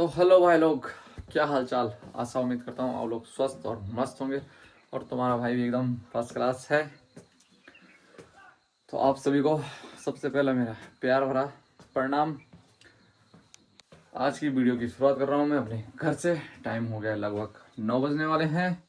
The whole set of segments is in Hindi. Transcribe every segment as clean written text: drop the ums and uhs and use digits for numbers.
तो हेलो भाई लोग, क्या हाल चाल। आशा उम्मीद करता हूँ आप लोग स्वस्थ और मस्त होंगे और तुम्हारा भाई भी एकदम फर्स्ट क्लास है। तो आप सभी को सबसे पहले मेरा प्यार भरा प्रणाम। आज की वीडियो की शुरुआत कर रहा हूँ मैं अपने घर से। टाइम हो गया लगभग 9 बजने वाले हैं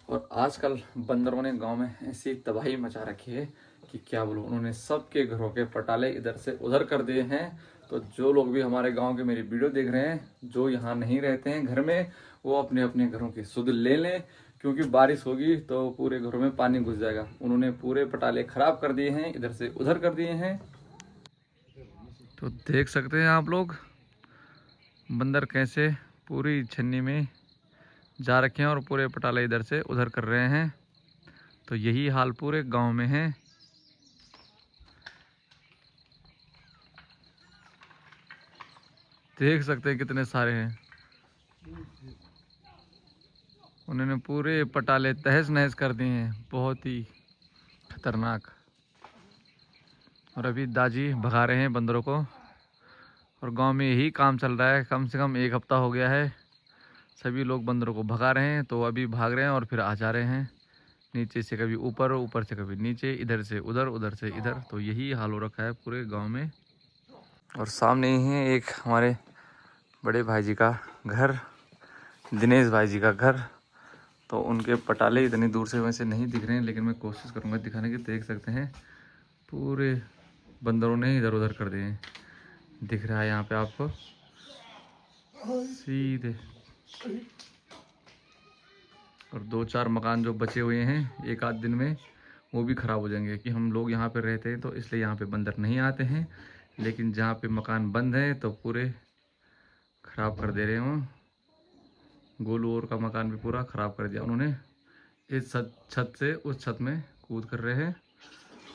और आजकल बंदरों ने गांव में ऐसी तबाही मचा रखी है कि क्या बोलूं। उन्होंने सबके घरों के पटाले इधर से उधर कर दिए हैं। तो जो लोग भी हमारे गांव के मेरी वीडियो देख रहे हैं, जो यहाँ नहीं रहते हैं घर में, वो अपने अपने घरों की सुध ले लें, क्योंकि बारिश होगी तो पूरे घरों में पानी घुस जाएगा। उन्होंने पूरे पटाले खराब कर दिए हैं, इधर से उधर कर दिए हैं। तो देख सकते हैं आप लोग बंदर कैसे पूरी छन्नी में जा रखे हैं और पूरे पटाले इधर से उधर कर रहे हैं। तो यही हाल पूरे गांव में है। देख सकते हैं कितने सारे हैं। उन्होंने पूरे पटाले तहस नहस कर दिए हैं, बहुत ही खतरनाक। और अभी दाजी भगा रहे हैं बंदरों को और गांव में यही काम चल रहा है। कम से कम 1 हफ्ता हो गया है, सभी लोग बंदरों को भगा रहे हैं। तो अभी भाग रहे हैं और फिर आ जा रहे हैं, नीचे से कभी ऊपर, ऊपर से कभी नीचे, इधर से उधर, उधर से इधर। तो यही हाल हो रखा है पूरे गांव में। और सामने ही है एक हमारे बड़े भाई जी का घर, दिनेश भाई जी का घर। तो उनके पटाले इतनी दूर से वैसे नहीं दिख रहे हैं, लेकिन मैं कोशिश करूंगा दिखाने की। देख सकते हैं पूरे बंदरों ने इधर उधर कर दिए हैं। दिख रहा है यहाँ पे आपको सीधे। और 2-4 मकान जो बचे हुए हैं एक आध दिन में वो भी ख़राब हो जाएंगे। कि हम लोग यहाँ पे रहते हैं तो इसलिए यहाँ पे बंदर नहीं आते हैं, लेकिन जहाँ पे मकान बंद है तो पूरे ख़राब कर दे रहे हैं। गोलू और का मकान भी पूरा ख़राब कर दिया उन्होंने। इस छत से उस छत में कूद कर रहे हैं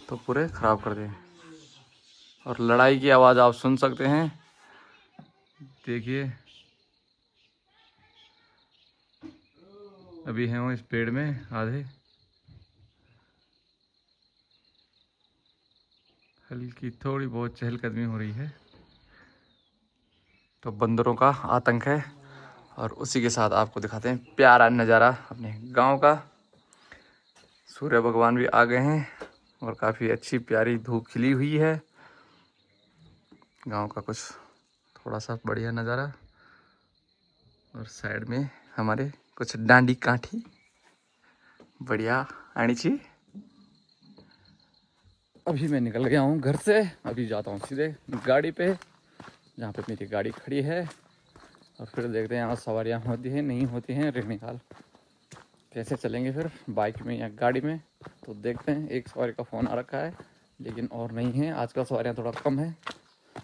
तो पूरे ख़राब कर दिए। और लड़ाई की आवाज़ आप सुन सकते हैं, देखिए। अभी हैं वो इस पेड़ में आधे। हल्की थोड़ी बहुत चहलकदमी हो रही है। तो बंदरों का आतंक है। और उसी के साथ आपको दिखाते हैं प्यारा नज़ारा अपने गांव का। सूर्य भगवान भी आ गए हैं और काफ़ी अच्छी प्यारी धूप खिली हुई है। गांव का कुछ थोड़ा सा बढ़िया नज़ारा। और साइड में हमारे कुछ डांडी काठी बढ़िया आनी चाहिए। अभी मैं निकल गया हूँ घर से। अभी जाता हूँ सीधे गाड़ी पे, जहाँ पे मेरी गाड़ी खड़ी है। और फिर देखते हैं यहाँ सवारियाँ होती हैं नहीं होती हैं, रेगनीकाल कैसे चलेंगे फिर, बाइक में या गाड़ी में। तो देखते हैं। एक सवारी का फ़ोन आ रखा है लेकिन और नहीं है। आजकल सवारियाँ थोड़ा कम है,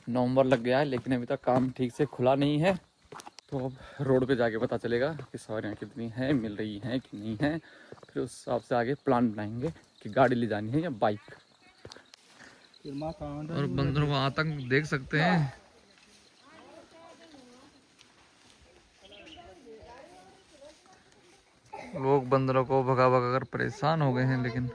नवंबर लग गया है लेकिन अभी तक काम ठीक से खुला नहीं है। तो अब रोड पे जाके पता चलेगा कि सवारियाँ कितनी हैं, मिल रही हैं कि नहीं हैं। फिर उस हिसाब से आगे प्लान बनाएंगे कि गाड़ी ले जानी है या बाइक। और बंदरों का आतंक देख सकते हैं। लोग बंदरों को भगा भगा कर परेशान हो गए हैं। लेकिन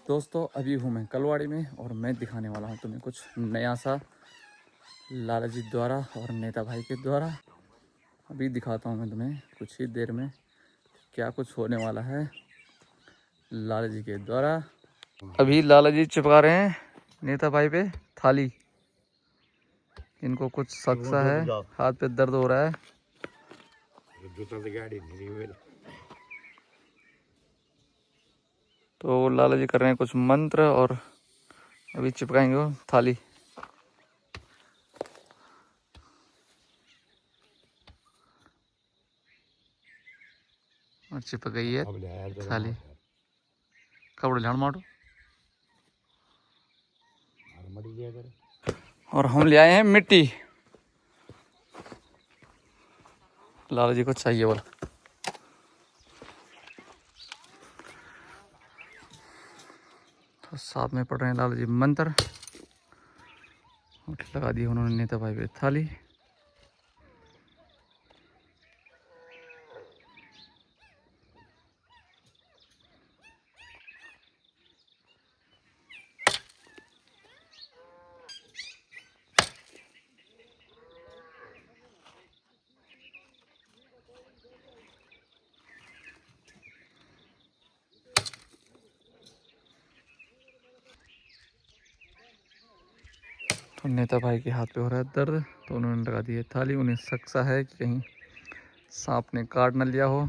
दोस्तों अभी हूँ मैं कलवाड़ी में और मैं दिखाने वाला हूँ तुम्हें कुछ नया सा लाला जी द्वारा और नेता भाई के द्वारा। अभी दिखाता हूँ मैं तुम्हें कुछ ही देर में क्या कुछ होने वाला है लाला जी के द्वारा। अभी लाला जी चिपका रहे हैं नेता भाई पे थाली। इनको कुछ शक सा है, हाथ पे दर्द हो रहा है। तो लाला जी कर रहे हैं कुछ मंत्र और अभी चिपकाएंगे वो थाली। और चिपक गई है थाली। कपड़े झाड़ मारो। और हम ले आए हैं मिट्टी, लाला जी को चाहिए बोल। तो साथ में पढ़ रहे हैं लाला जी मंत्र। लगा दी उन्होंने नेता भाई पे थाली। नेता भाई के हाथ पे हो रहा है दर्द, तो उन्होंने लगा दी है थाली। उन्हें शक सा है कि कहीं सांप ने काट न लिया हो,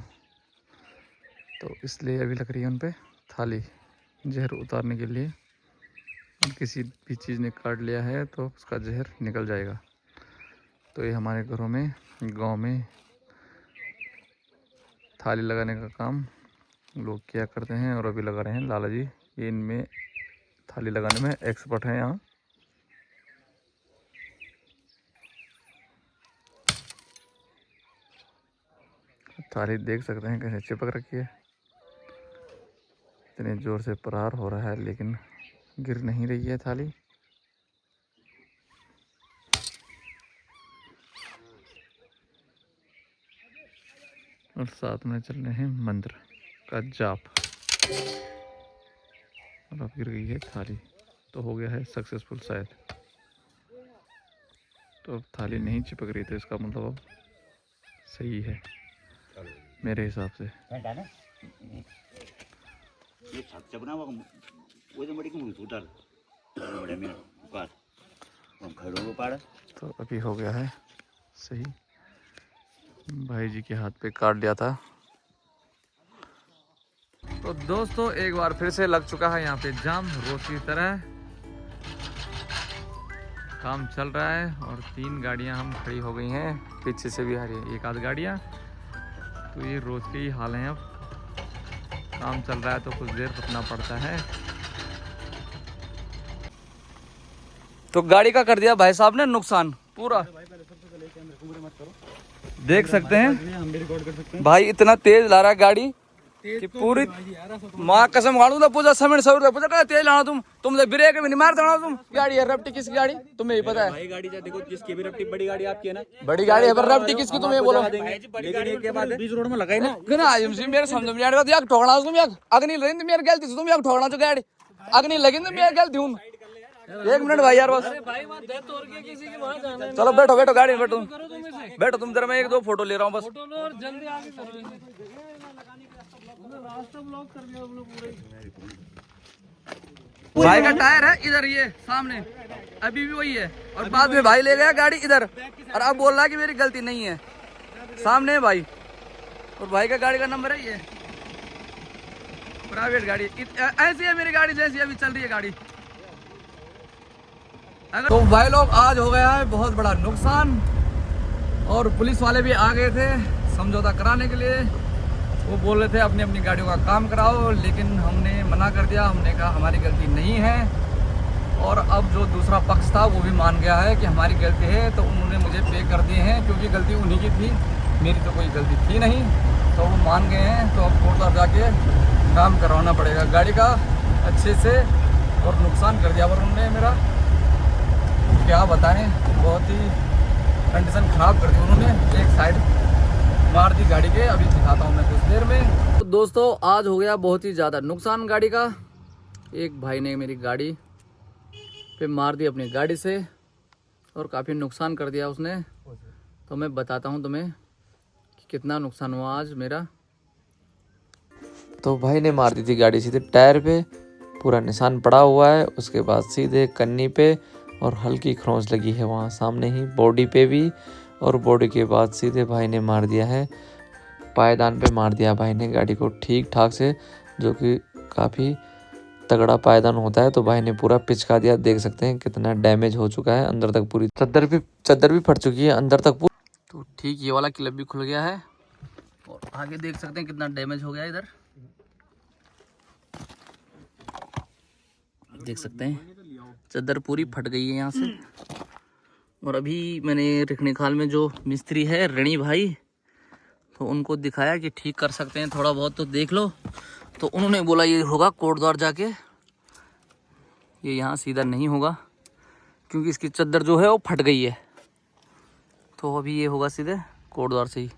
तो इसलिए अभी लग रही है उन पे थाली जहर उतारने के लिए। और किसी भी चीज़ ने काट लिया है तो उसका जहर निकल जाएगा। तो ये हमारे घरों में, गांव में थाली लगाने का काम लोग किया करते हैं, और अभी लगा रहे हैं लाला जी। ये इनमें थाली लगाने में एक्सपर्ट हैं यहाँ। थाली देख सकते हैं कैसे चिपक रखी है। इतने जोर से प्रहार हो रहा है लेकिन गिर नहीं रही है थाली। और साथ में चल रहे हैं मंत्र का जाप। और अब गिर गई है थाली, तो हो गया है सक्सेसफुल शायद। तो अब थाली नहीं चिपक रही, तो इसका मतलब अब सही है मेरे हिसाब से। तो अभी हो गया है सही। भाई जी के हाथ पे काट लिया था। तो दोस्तों एक बार फिर से लग चुका है यहाँ पे जाम, रोज की तरह काम चल रहा है। और 3 गाड़ियाँ हम खड़ी हो गई हैं, पीछे से भी आ रही है एक आध गाड़ियाँ। तो ये रोज के ही हाल हैं। अब काम चल रहा है तो कुछ देर रुकना पड़ता है। तो गाड़ी का कर दिया भाई साहब ने नुकसान पूरा, देख सकते हैं भाई। इतना तेज ला रहा है गाड़ी कि पूरी माँ कसम खाड़ू तो पूजा समय सौ पूजा तेज लाना। तुम ब्रेक भी नहीं मारते हो तुम। गाड़ी है रफ्टी किसकी गाड़ी तुम्हें ही पता है। भाई गाड़ी देखो जिसकी भी रफ्टी, बड़ी गाड़ी आपकी है ना, बड़ी गाड़ी है पर रफ्टी किसकी तुम्हें बोलो। लेकिन के बाद बीच रोड में लगाई ना मेरे समझ में आएगा यार ठोकना तुम यार अग्नि लगी मेरी गलती तुम यार ठोकना जो गाड़ी अग्नि लगी तो मेरी गलती हूँ। 1 मिनट भाई यार बस। चलो बैठो बैठो गाड़ी में बैठो बैठो तुम जरा, मैं 1-2 फोटो ले रहा हूँ बस। भाई का टायर है इधर, ये सामने अभी भी वही है। और बाद में भाई ले गया गाड़ी इधर, और अब बोल रहा है कि मेरी गलती नहीं है। सामने है भाई, और भाई का गाड़ी का नंबर है ये, प्राइवेट गाड़ी। ऐसी है मेरी गाड़ी जैसी अभी चल रही है गाड़ी। तो भाई लोग आज हो गया है बहुत बड़ा नुकसान, और पुलिस वाले भी आ गए थे समझौता कराने के लिए। वो बोल रहे थे अपनी अपनी गाड़ियों का काम कराओ, लेकिन हमने मना कर दिया। हमने कहा हमारी गलती नहीं है। और अब जो दूसरा पक्ष था वो भी मान गया है कि हमारी गलती है, तो उन्होंने मुझे पे कर दिए हैं, क्योंकि गलती उन्हीं की थी, मेरी तो कोई गलती थी नहीं। तो वो मान गए हैं। तो अब कोर्ट जाके काम करवाना पड़ेगा गाड़ी का अच्छे से। और नुकसान कर दिया पर उन्होंने मेरा, क्या बताएं, बहुत ही कंडीशन ख़राब कर दी उन्होंने। एक साइड मार दी गाड़ी के, अभी दिखाता हूँ मैं कुछ देर में। तो दोस्तों आज हो गया बहुत ही ज़्यादा नुकसान गाड़ी का। एक भाई ने मेरी गाड़ी पे मार दी अपनी गाड़ी से, और काफ़ी नुकसान कर दिया उसने। तो मैं बताता हूँ तुम्हें कि कितना नुकसान हुआ आज मेरा। तो भाई ने मार दी थी गाड़ी सीधे टायर पे, पूरा निशान पड़ा हुआ है। उसके बाद सीधे कन्नी पे, और हल्की खरोंच लगी है वहाँ सामने ही बॉडी पे भी। और बॉडी के बाद सीधे भाई ने मार दिया है पायदान पे, मार दिया भाई ने गाड़ी को ठीक ठाक से, जो कि काफ़ी तगड़ा पायदान होता है। तो भाई ने पूरा पिचका दिया। देख सकते हैं कितना डैमेज हो चुका है, अंदर तक पूरी चद्दर भी फट चुकी है अंदर तक। तो ठीक ये वाला क्लिप भी खुल गया है, और आगे देख सकते हैं कितना डैमेज हो गया है। इधर देख सकते हैं चद्दर पूरी फट गई है यहाँ से। और अभी मैंने रखनेखाल में जो मिस्त्री है रणि भाई, तो उनको दिखाया कि ठीक कर सकते हैं थोड़ा बहुत, तो देख लो। तो उन्होंने बोला ये होगा कोटद्वार जाके, ये यहाँ सीधा नहीं होगा, क्योंकि इसकी चद्दर जो है वो फट गई है। तो अभी ये होगा सीधे कोटद्वार से ही।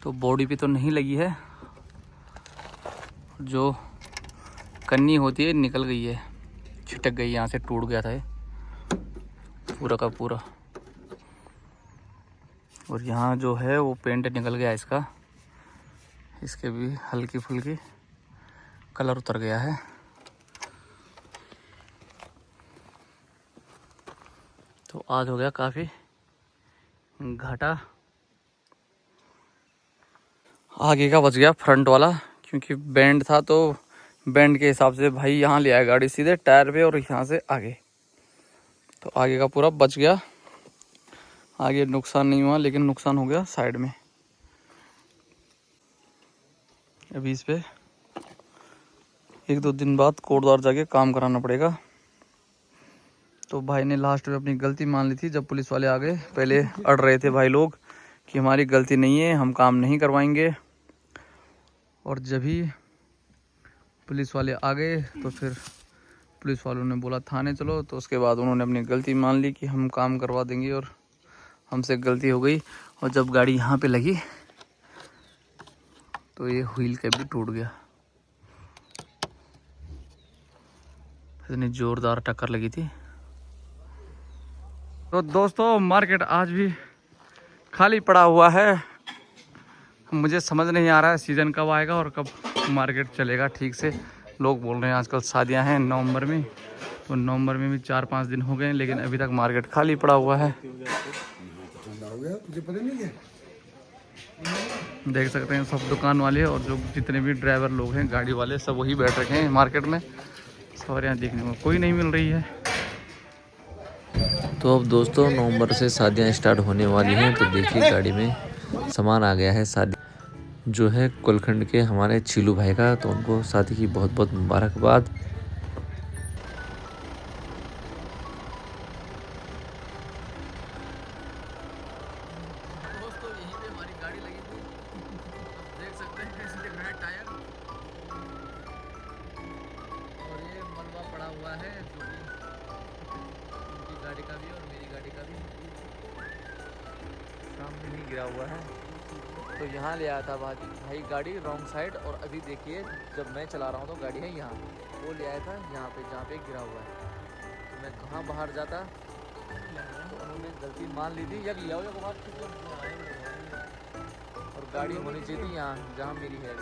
तो बॉडी पे तो नहीं लगी है, जो कन्नी होती है निकल गई है, छिटक गई, यहाँ से टूट गया था ये पूरा का पूरा। और यहाँ जो है वो पेंट निकल गया इसका, इसके भी हल्की फुल्की कलर उतर गया है। तो आज हो गया काफ़ी घाटा। आगे का बच गया फ्रंट वाला, क्योंकि बैंड था तो बैंड के हिसाब से भाई यहाँ ले आया गाड़ी सीधे टायर पे और यहाँ से आगे, तो आगे का पूरा बच गया। आगे नुकसान नहीं हुआ, लेकिन नुकसान हो गया साइड में। अभी इस पे 1-2 दिन बाद कोटद्वार जाके काम कराना पड़ेगा। तो भाई ने लास्ट में अपनी गलती मान ली थी जब पुलिस वाले आ गए। पहले अड़ रहे थे भाई लोग कि हमारी गलती नहीं है, हम काम नहीं करवाएंगे, और जब ही पुलिस वाले आ गए तो फिर पुलिस वालों ने बोला थाने चलो, तो उसके बाद उन्होंने अपनी गलती मान ली कि हम काम करवा देंगे और हमसे गलती हो गई। और जब गाड़ी यहाँ पे लगी तो ये व्हील कैप भी टूट गया, इतनी ज़ोरदार टक्कर लगी थी। तो दोस्तों मार्केट आज भी खाली पड़ा हुआ है। मुझे समझ नहीं आ रहा है सीज़न कब आएगा और कब मार्केट चलेगा ठीक से। लोग बोल रहे हैं आजकल शादियां हैं नवंबर में, तो नवंबर में भी 4-5 दिन हो गए, लेकिन अभी तक मार्केट खाली पड़ा हुआ है। देख सकते हैं सब दुकान वाले और जो जितने भी ड्राइवर लोग हैं, गाड़ी वाले, सब वही बैठ रखे हैं मार्केट में। सवारियाँ देखने को कोई नहीं मिल रही है। तो अब दोस्तों नवंबर से शादियां स्टार्ट होने वाली हैं, तो देखिए गाड़ी में सामान आ गया है शादी जो है कुलखंड के हमारे चीलू भाई का, तो उनको शादी की बहुत बहुत मुबारकबाद। दोस्तों यहीं पे हमारी गाड़ी लगी थी, देख सकते हैं कैसे दिख रहा है टायर, और ये मलबा पड़ा हुआ है जो कि उनकी गाड़ी का भी और मेरी गाड़ी का भी सामने ही गिरा हुआ है। तो यहाँ ले आया था भाई गाड़ी रॉन्ग साइड, और अभी देखिए जब मैं चला रहा हूँ तो गाड़ी है यहाँ, वो ले आया था यहाँ पे जहाँ पे गिरा हुआ है। तो मैं कहाँ बाहर जाता, तो उन्होंने गलती मान ली थी। यक लिया हो और गाड़ी होनी चाहिए थी यहाँ जहाँ मेरी है।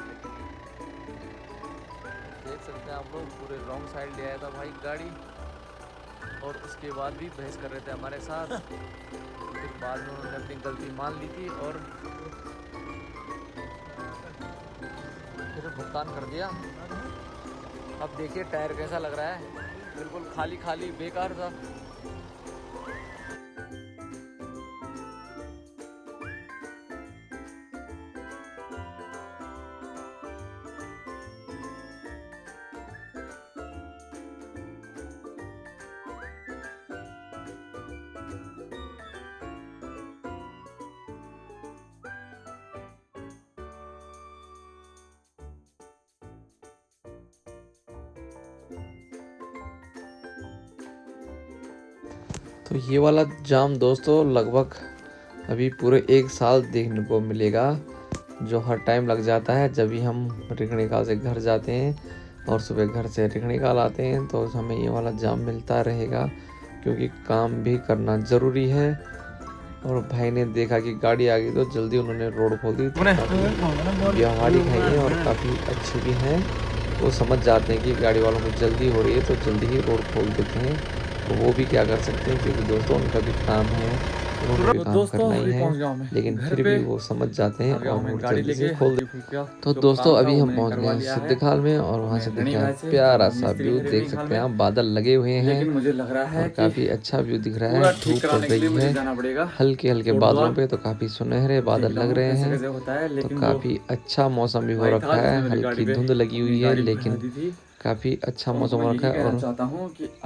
देख सकते हैं आप लोग, पूरे रॉन्ग साइड ले आया था भाई गाड़ी, और उसके बाद भी बहस कर रहे थे हमारे साथ। फिर बाद में उन्होंने अपनी गलती मान ली थी और फिर भुगतान कर दिया। अब देखिए टायर कैसा लग रहा है, बिल्कुल खाली खाली बेकार था। तो ये वाला जाम दोस्तों लगभग अभी पूरे 1 साल देखने को मिलेगा, जो हर टाइम लग जाता है जब भी हम रिखणीकाल से घर जाते हैं और सुबह घर से रिखणीकाल आते हैं, तो हमें ये वाला जाम मिलता रहेगा, क्योंकि काम भी करना ज़रूरी है। और भाई ने देखा कि गाड़ी आ गई तो जल्दी उन्होंने रोड खोल दी। व्यवहारिक है ये और काफ़ी अच्छे भी हैं, वो समझ जाते हैं कि गाड़ी वालों को जल्दी हो रही है तो जल्दी ही रोड खोल देते हैं। तो वो भी क्या कर सकते हैं, क्योंकि दोस्तों उनका भी काम है, उनको भी काम करना ही है, लेकिन फिर भी वो समझ जाते हैं और वो जल्दी से खोल देते हैं। तो दोस्तों अभी हम पहुंच गए हैं सिद्धखाल में, और वहाँ से दिख रहा है प्यारा सा व्यू, देख सकते हैं आप, बादल लगे हुए हैं और काफी अच्छा व्यू दिख रहा है। धूप पड़ रही है हल्के हल्के बादलों पे, तो काफी सुनहरे बादल लग रहे हैं, तो काफी अच्छा मौसम भी हो रखा है। हल्की धुंध लगी हुई है, लेकिन काफी अच्छा मौसम हो रखा है और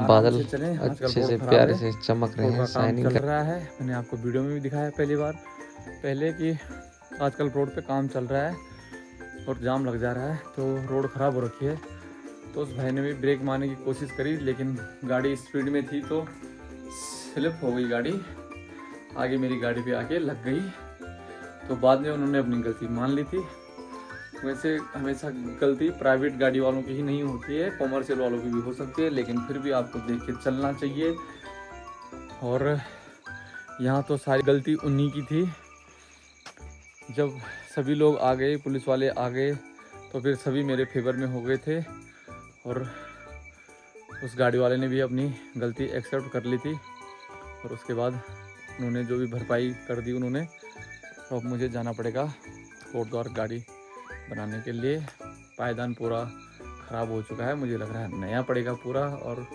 बादल अच्छे से प्यारे से चमक रहे हैं, शाइनिंग कर रहा है। मैंने आपको वीडियो में भी दिखाया पहली बार पहले कि आजकल रोड पे काम चल रहा है और जाम लग जा रहा है, तो रोड ख़राब हो रखी है। तो उस भाई ने भी ब्रेक मारने की कोशिश करी, लेकिन गाड़ी स्पीड में थी तो स्लिप हो गई गाड़ी, आगे मेरी गाड़ी पे आके लग गई। तो बाद में उन्होंने अपनी गलती मान ली थी। वैसे हमेशा गलती प्राइवेट गाड़ी वालों की ही नहीं होती है, कॉमर्शियल वालों की भी हो सकती है, लेकिन फिर भी आपको देख के चलना चाहिए। और यहाँ तो सारी गलती उन्हीं की थी। जब सभी लोग आ गए, पुलिस वाले आ गए, तो फिर सभी मेरे फेवर में हो गए थे और उस गाड़ी वाले ने भी अपनी गलती एक्सेप्ट कर ली थी। और उसके बाद उन्होंने जो भी भरपाई कर दी उन्होंने, तो अब मुझे जाना पड़ेगा कोटद्वार गाड़ी बनाने के लिए। पायदान पूरा ख़राब हो चुका है, मुझे लग रहा है नया पड़ेगा पूरा, और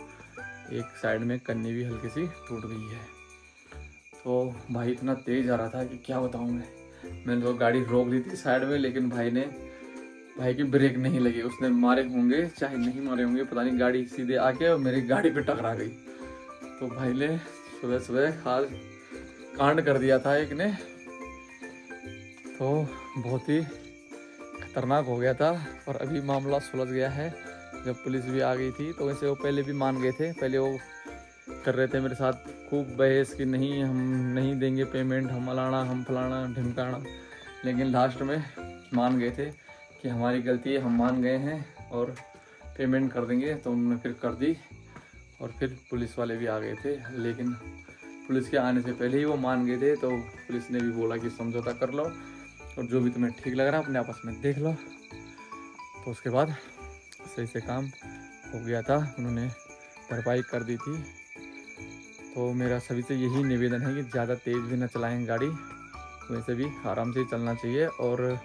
एक साइड में कन्नी भी हल्की सी टूट गई है। तो भाई इतना तेज़ आ रहा था कि क्या बताऊँ मैंने तो गाड़ी रोक दी थी साइड में, लेकिन भाई की ब्रेक नहीं लगी। उसने मारे होंगे चाहे नहीं मारे होंगे पता नहीं, गाड़ी सीधे आके और मेरी गाड़ी पे टकरा गई। तो भाई ने सुबह सुबह आज कांड कर दिया था एक ने, तो बहुत ही खतरनाक हो गया था। और अभी मामला सुलझ गया है, जब पुलिस भी आ गई थी। तो वैसे वो पहले भी मान गए थे, पहले वो कर रहे थे मेरे साथ खूब बहस कि नहीं हम नहीं देंगे पेमेंट, हम अलाना हम फलाना ढिमकाना, लेकिन लास्ट में मान गए थे कि हमारी गलती है, हम मान गए हैं और पेमेंट कर देंगे। तो उन्होंने फिर कर दी, और फिर पुलिस वाले भी आ गए थे, लेकिन पुलिस के आने से पहले ही वो मान गए थे। तो पुलिस ने भी बोला कि समझौता कर लो और जो भी तुम्हें ठीक लग रहा है अपने आपस में देख लो। तो उसके बाद सही से काम हो गया था, उन्होंने भरपाई कर दी थी। तो मेरा सभी से यही निवेदन है कि ज़्यादा तेज़ भी ना चलाएं गाड़ी, वैसे भी आराम से ही चलना चाहिए। और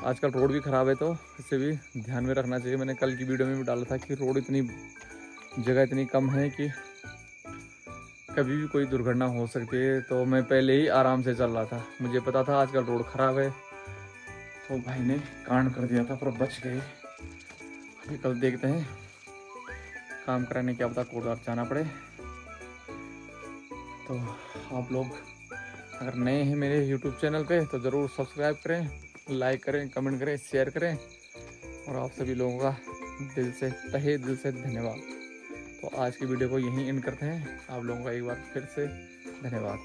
आजकल रोड भी ख़राब है, तो इसे भी ध्यान में रखना चाहिए। मैंने कल की वीडियो में भी डाला था कि रोड इतनी जगह इतनी कम है कि कभी भी कोई दुर्घटना हो सकती है। तो मैं पहले ही आराम से चल रहा था, मुझे पता था आजकल रोड ख़राब है, तो भाई ने कांड कर दिया था, पर बच गए। अभी कल देखते हैं, काम कराने क्या पता कोटद्वार जाना पड़े। तो आप लोग अगर नए हैं मेरे YouTube चैनल पे तो ज़रूर सब्सक्राइब करें, लाइक करें, कमेंट करें, शेयर करें। और आप सभी लोगों का दिल से तहे दिल से धन्यवाद। तो आज की वीडियो को यहीं एंड करते हैं। आप लोगों का एक बार फिर से धन्यवाद।